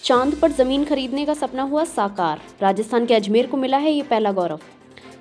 चांद पर जमीन खरीदने का सपना हुआ साकार। राजस्थान के अजमेर को मिला है ये पहला गौरव।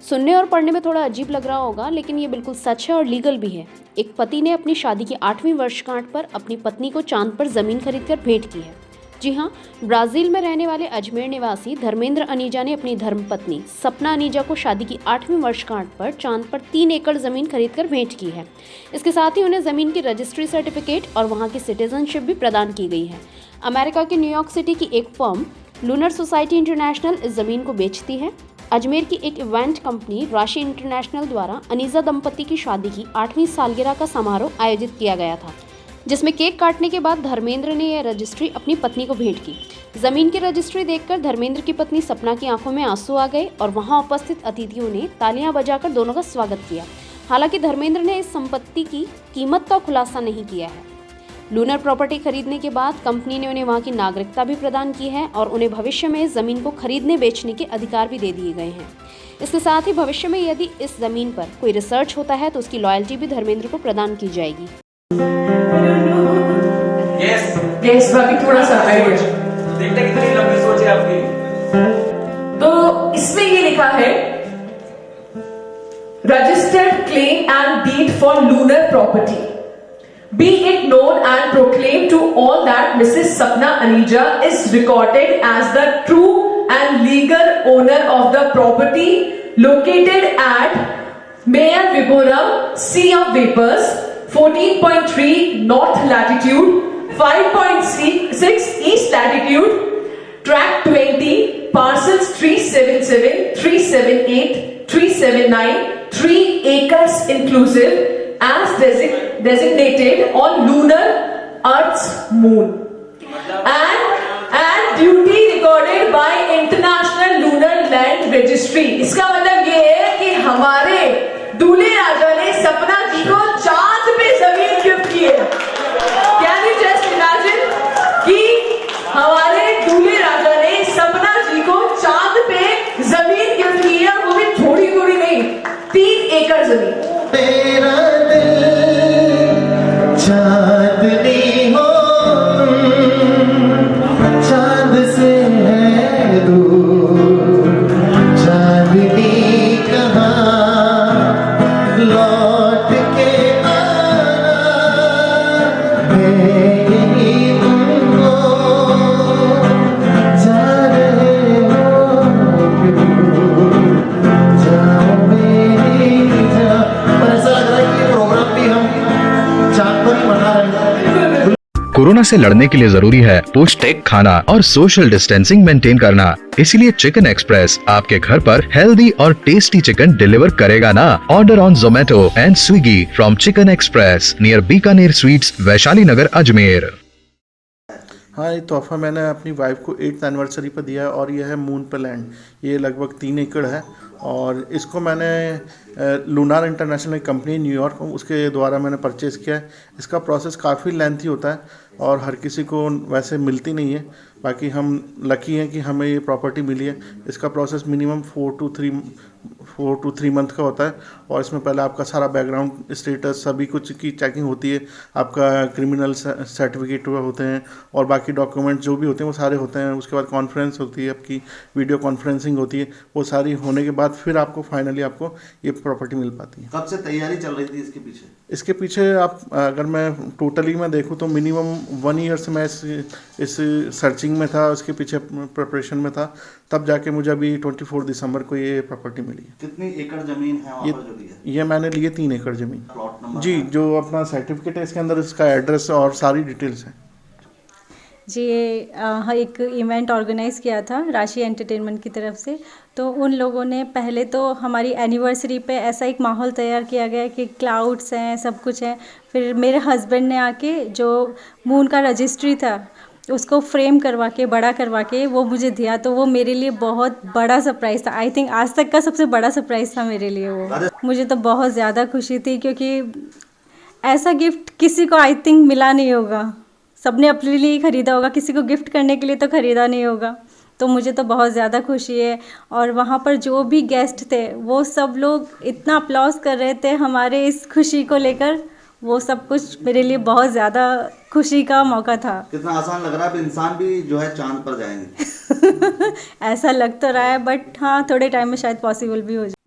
सुनने और पढ़ने में थोड़ा अजीब लग रहा होगा, लेकिन ये बिल्कुल सच है और लीगल भी है। एक पति ने अपनी शादी की 8वीं वर्षगांठ पर अपनी पत्नी को चांद पर जमीन खरीदकर भेंट की है। जी हाँ, ब्राजील में रहने वाले अजमेर निवासी धर्मेंद्र अनीजा ने अपनी धर्मपत्नी सपना अनीजा को शादी की 8वीं वर्षगांठ पर चांद पर 3 एकड़ जमीन खरीदकर भेंट की है। इसके साथ ही उन्हें जमीन की रजिस्ट्री सर्टिफिकेट और वहां की सिटीजनशिप भी प्रदान की गई है। अमेरिका के न्यूयॉर्क सिटी की एक फर्म लूनर सोसाइटी इंटरनेशनल इस जमीन को बेचती है। अजमेर की एक इवेंट कंपनी राशि इंटरनेशनल द्वारा अनीजा दंपति की शादी की 8वीं सालगिरह का समारोह आयोजित किया गया था, जिसमें केक काटने के बाद धर्मेंद्र ने यह रजिस्ट्री अपनी पत्नी को भेंट की। जमीन की रजिस्ट्री देखकर धर्मेंद्र की पत्नी सपना की आंखों में आंसू आ गए और वहां उपस्थित अतिथियों ने तालियां बजाकर दोनों का स्वागत किया। हालांकि धर्मेंद्र ने इस संपत्ति की कीमत का खुलासा नहीं किया है। लूनर प्रॉपर्टी खरीदने के बाद कंपनी ने उन्हें वहां की नागरिकता भी प्रदान की है और उन्हें भविष्य में इस जमीन को खरीदने बेचने के अधिकार भी दे दिए गए हैं। इसके साथ ही भविष्य में यदि इस जमीन पर कोई रिसर्च होता है तो उसकी लॉयल्टी भी धर्मेंद्र को प्रदान की जाएगी। यस बाकी थोड़ा सा देखते कितनी लंबी सोच है आपकी। तो इसमें ये लिखा है registered claim and deed for lunar property, be it known and proclaimed to all that Mrs. Sapna Aneja is recorded as the true and legal owner of the property located at Mayor Vibhuram, Sea of Vapors, 14.3 North Latitude, 5.6 East Latitude, Track 20, Parcels 377, 378, 379, 3 acres inclusive, as designated on lunar Earth's moon, and duty recorded by International Lunar Land Registry। इसका मतलब ये है कि हमारे दूल्हे राजा ने सपना जी को चांद पे जमीन गिफ्ट की है। Can you just imagine कि हमारे दूल्हे राजा ने सपना जी को चांद पे जमीन गिफ्ट की है, वो भी थोड़ी थोड़ी नहीं, 3 एकड़ जमीन। तेरा दिल चांदनी हो चांद से है दूर, चांदनी कहाँ लौट के आना है, यही तुमको जा रहे हो दूर, जाओ मेरी जान। पर ऐसा लग रहा है कि प्रोग्राम भी हम चांद पर ही मना रहे हैं। कोरोना से लड़ने के लिए जरूरी है पौष्टिक खाना और सोशल डिस्टेंसिंग मेंटेन करना। इसीलिए चिकन एक्सप्रेस आपके घर पर हेल्दी और टेस्टी चिकन डिलीवर करेगा ना। Order on Zomato and Swiggy from chicken express near Bikaner sweets, Vaishali Nagar, Ajmer. हाँ, ये तोहफा मैंने अपनी वाइफ को 8th एनिवर्सरी पर दिया है और यह है मून पे लैंड। ये लगभग 3 एकड़ है और इसको मैंने लूनार इंटरनेशनल कंपनी न्यूयॉर्क उसके द्वारा मैंने परचेज़ किया है। इसका प्रोसेस काफ़ी लेंथी होता है और हर किसी को वैसे मिलती नहीं है। बाकी हम लकी हैं कि हमें ये प्रॉपर्टी मिली है। इसका प्रोसेस मिनिमम 4 to 3 मंथ का होता है और इसमें पहले आपका सारा बैकग्राउंड स्टेटस सभी कुछ की चेकिंग होती है। आपका क्रिमिनल सर्टिफिकेट होते हैं और बाकी डॉक्यूमेंट जो भी होते हैं वो सारे होते हैं। उसके बाद कॉन्फ्रेंस होती है, आपकी वीडियो कॉन्फ्रेंसिंग होती है। वो सारी होने के बाद फिर आपको फाइनली आपको ये प्रॉपर्टी मिल पाती है। कब से तैयारी चल रही थी इसके पीछे? इसके पीछे आप अगर मैं टोटली मैं देखूँ तो मिनिमम 1 ईयर से मैं इस सर्चिंग में था, उसके पीछे प्रिपरेशन में था, तब जाके मुझे अभी 24 दिसंबर को ये प्रॉपर्टी मिली है। कितनी एकड़ जमीन है वहाँ पर जो ली है? ये मैंने लिए 3 एकड़ जमीन। प्लॉट नंबर जी, जो अपना सर्टिफिकेट है इसके अंदर इसका एड्रेस और सारी डिटेल्स है। जी, एक इवेंट ऑर्गेनाइज़ किया था राशि एंटरटेनमेंट की तरफ से। तो उन लोगों ने पहले तो हमारी एनिवर्सरी पे ऐसा एक माहौल तैयार किया गया कि क्लाउड्स हैं, सब कुछ है। फिर मेरे हस्बैंड ने आके जो मून का रजिस्ट्री था उसको फ्रेम करवा के, बड़ा करवा के वो मुझे दिया। तो वो मेरे लिए बहुत बड़ा सरप्राइज़ था। आई थिंक आज तक का सबसे बड़ा सरप्राइज़ था मेरे लिए वो। मुझे तो बहुत ज़्यादा खुशी थी क्योंकि ऐसा गिफ्ट किसी को आई थिंक मिला नहीं होगा। सबने अपने लिए ही ख़रीदा होगा, किसी को गिफ्ट करने के लिए तो ख़रीदा नहीं होगा। तो मुझे तो बहुत ज़्यादा खुशी है। और वहाँ पर जो भी गेस्ट थे वो सब लोग इतना अप्लॉज कर रहे थे हमारे इस खुशी को लेकर, वो सब कुछ मेरे लिए बहुत ज़्यादा खुशी का मौका था। कितना आसान लग रहा है, अब इंसान भी जो है चांद पर जाएंगे। ऐसा लग तो रहा है, बट हाँ थोड़े टाइम में शायद पॉसिबल भी हो जाए।